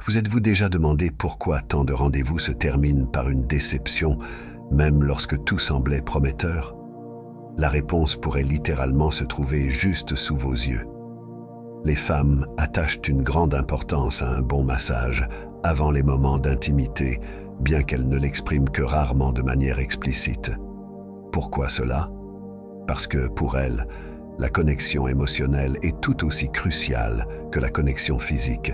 Vous êtes-vous déjà demandé pourquoi tant de rendez-vous se terminent par une déception, même lorsque tout semblait prometteur? La réponse pourrait littéralement se trouver juste sous vos yeux. Les femmes attachent une grande importance à un bon massage avant les moments d'intimité, bien qu'elles ne l'expriment que rarement de manière explicite. Pourquoi cela? Parce que pour elles, la connexion émotionnelle est tout aussi cruciale que la connexion physique.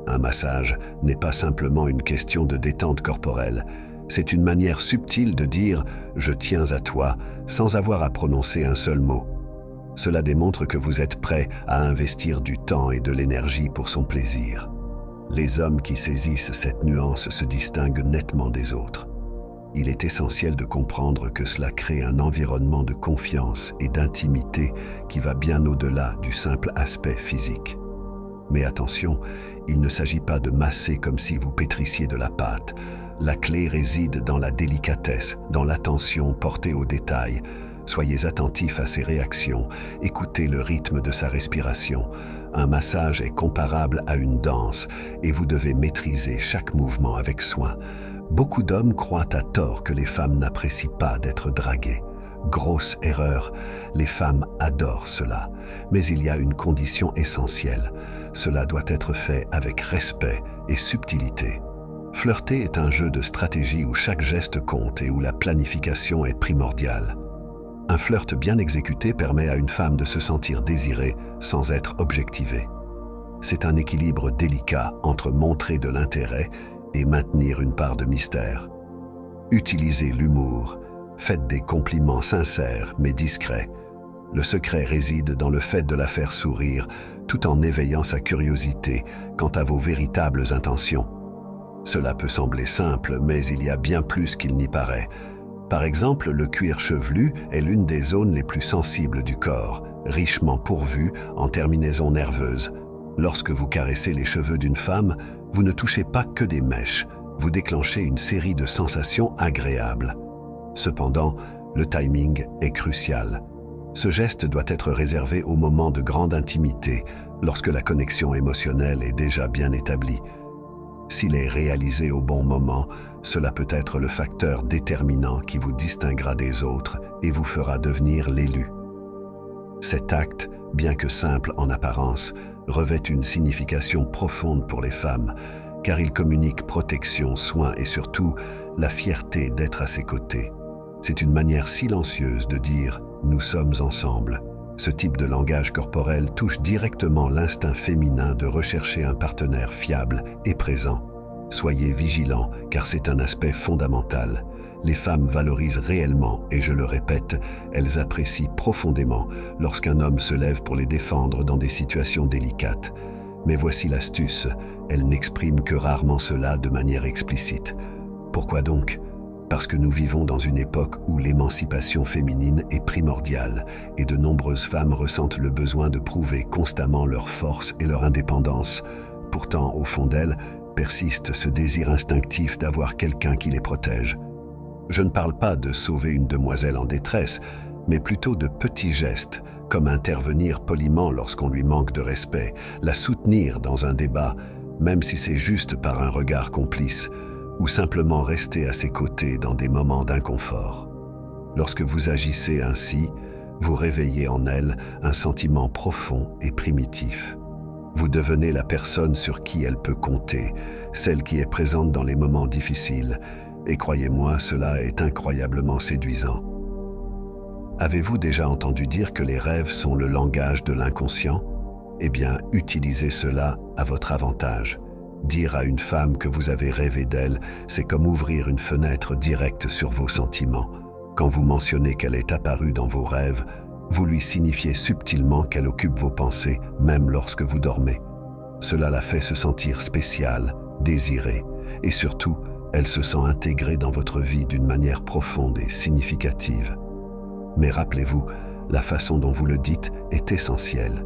Un massage n'est pas simplement une question de détente corporelle, c'est une manière subtile de dire « je tiens à toi » sans avoir à prononcer un seul mot. Cela démontre que vous êtes prêt à investir du temps et de l'énergie pour son plaisir. Les hommes qui saisissent cette nuance se distinguent nettement des autres. Il est essentiel de comprendre que cela crée un environnement de confiance et d'intimité qui va bien au-delà du simple aspect physique. Mais attention, il ne s'agit pas de masser comme si vous pétrissiez de la pâte. La clé réside dans la délicatesse, dans l'attention portée aux détails. Soyez attentifs à ses réactions, écoutez le rythme de sa respiration. Un massage est comparable à une danse et vous devez maîtriser chaque mouvement avec soin. Beaucoup d'hommes croient à tort que les femmes n'apprécient pas d'être draguées. Grosse erreur, les femmes adorent cela, mais il y a une condition essentielle. Cela doit être fait avec respect et subtilité. Flirter est un jeu de stratégie où chaque geste compte et où la planification est primordiale. Un flirt bien exécuté permet à une femme de se sentir désirée sans être objectivée. C'est un équilibre délicat entre montrer de l'intérêt et maintenir une part de mystère. Utilisez l'humour. Faites des compliments sincères mais discrets. Le secret réside dans le fait de la faire sourire tout en éveillant sa curiosité quant à vos véritables intentions. Cela peut sembler simple, mais il y a bien plus qu'il n'y paraît. Par exemple, le cuir chevelu est l'une des zones les plus sensibles du corps, richement pourvue en terminaisons nerveuses. Lorsque vous caressez les cheveux d'une femme, vous ne touchez pas que des mèches, vous déclenchez une série de sensations agréables. Cependant, le timing est crucial. Ce geste doit être réservé au moment de grande intimité, lorsque la connexion émotionnelle est déjà bien établie. S'il est réalisé au bon moment, cela peut être le facteur déterminant qui vous distinguera des autres et vous fera devenir l'élu. Cet acte, bien que simple en apparence, revêt une signification profonde pour les femmes, car il communique protection, soin et surtout la fierté d'être à ses côtés. C'est une manière silencieuse de dire « nous sommes ensemble ». Ce type de langage corporel touche directement l'instinct féminin de rechercher un partenaire fiable et présent. Soyez vigilants car c'est un aspect fondamental. Les femmes valorisent réellement, et je le répète, elles apprécient profondément lorsqu'un homme se lève pour les défendre dans des situations délicates. Mais voici l'astuce, elles n'expriment que rarement cela de manière explicite. Pourquoi donc ? Parce que nous vivons dans une époque où l'émancipation féminine est primordiale et de nombreuses femmes ressentent le besoin de prouver constamment leur force et leur indépendance. Pourtant, au fond d'elles, persiste ce désir instinctif d'avoir quelqu'un qui les protège. Je ne parle pas de sauver une demoiselle en détresse, mais plutôt de petits gestes, comme intervenir poliment lorsqu'on lui manque de respect, la soutenir dans un débat, même si c'est juste par un regard complice, ou simplement rester à ses côtés dans des moments d'inconfort. Lorsque vous agissez ainsi, vous réveillez en elle un sentiment profond et primitif. Vous devenez la personne sur qui elle peut compter, celle qui est présente dans les moments difficiles, et croyez-moi, cela est incroyablement séduisant. Avez-vous déjà entendu dire que les rêves sont le langage de l'inconscient? Eh bien, utilisez cela à votre avantage. Dire à une femme que vous avez rêvé d'elle, c'est comme ouvrir une fenêtre directe sur vos sentiments. Quand vous mentionnez qu'elle est apparue dans vos rêves, vous lui signifiez subtilement qu'elle occupe vos pensées, même lorsque vous dormez. Cela la fait se sentir spéciale, désirée, et surtout, elle se sent intégrée dans votre vie d'une manière profonde et significative. Mais rappelez-vous, la façon dont vous le dites est essentielle.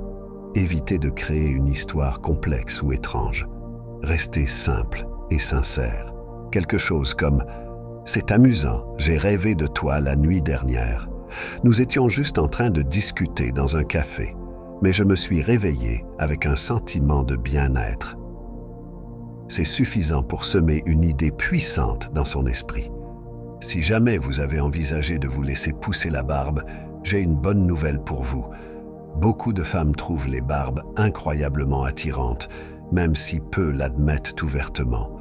Évitez de créer une histoire complexe ou étrange. Restez simple et sincère. Quelque chose comme « C'est amusant, j'ai rêvé de toi la nuit dernière. Nous étions juste en train de discuter dans un café, mais je me suis réveillé avec un sentiment de bien-être. » C'est suffisant pour semer une idée puissante dans son esprit. Si jamais vous avez envisagé de vous laisser pousser la barbe, j'ai une bonne nouvelle pour vous. Beaucoup de femmes trouvent les barbes incroyablement attirantes, même si peu l'admettent ouvertement.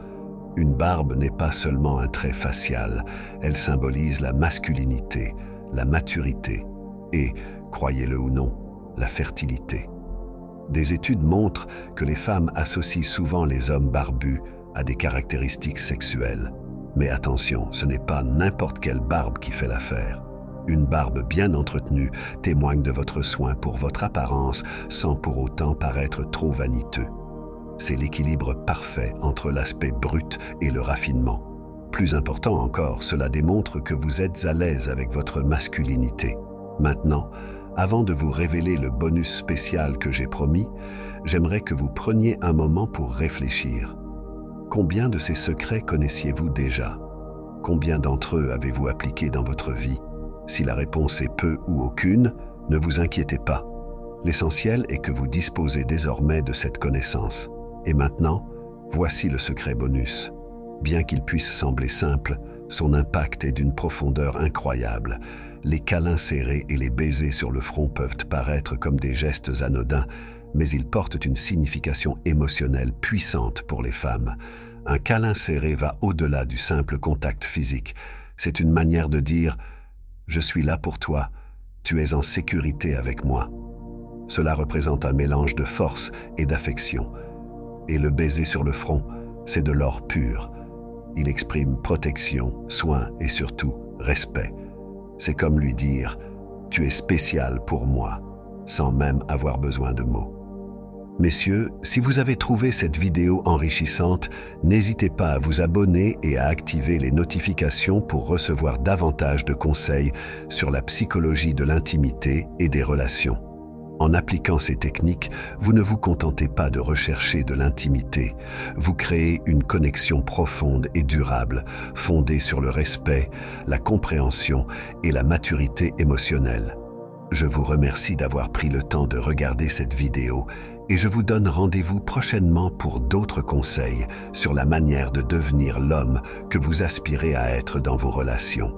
Une barbe n'est pas seulement un trait facial, elle symbolise la masculinité, la maturité et, croyez-le ou non, la fertilité. Des études montrent que les femmes associent souvent les hommes barbus à des caractéristiques sexuelles. Mais attention, ce n'est pas n'importe quelle barbe qui fait l'affaire. Une barbe bien entretenue témoigne de votre soin pour votre apparence sans pour autant paraître trop vaniteux. C'est l'équilibre parfait entre l'aspect brut et le raffinement. Plus important encore, cela démontre que vous êtes à l'aise avec votre masculinité. Maintenant, avant de vous révéler le bonus spécial que j'ai promis, j'aimerais que vous preniez un moment pour réfléchir. Combien de ces secrets connaissiez-vous déjà? Combien d'entre eux avez-vous appliqués dans votre vie? Si la réponse est peu ou aucune, ne vous inquiétez pas. L'essentiel est que vous disposez désormais de cette connaissance. Et maintenant, voici le secret bonus. Bien qu'il puisse sembler simple, son impact est d'une profondeur incroyable. Les câlins serrés et les baisers sur le front peuvent paraître comme des gestes anodins, mais ils portent une signification émotionnelle puissante pour les femmes. Un câlin serré va au-delà du simple contact physique. C'est une manière de dire « Je suis là pour toi, tu es en sécurité avec moi ». Cela représente un mélange de force et d'affection. Et le baiser sur le front, c'est de l'or pur. Il exprime protection, soin et surtout respect. C'est comme lui dire « Tu es spécial pour moi », sans même avoir besoin de mots. Messieurs, si vous avez trouvé cette vidéo enrichissante, n'hésitez pas à vous abonner et à activer les notifications pour recevoir davantage de conseils sur la psychologie de l'intimité et des relations. En appliquant ces techniques, vous ne vous contentez pas de rechercher de l'intimité, vous créez une connexion profonde et durable, fondée sur le respect, la compréhension et la maturité émotionnelle. Je vous remercie d'avoir pris le temps de regarder cette vidéo et je vous donne rendez-vous prochainement pour d'autres conseils sur la manière de devenir l'homme que vous aspirez à être dans vos relations.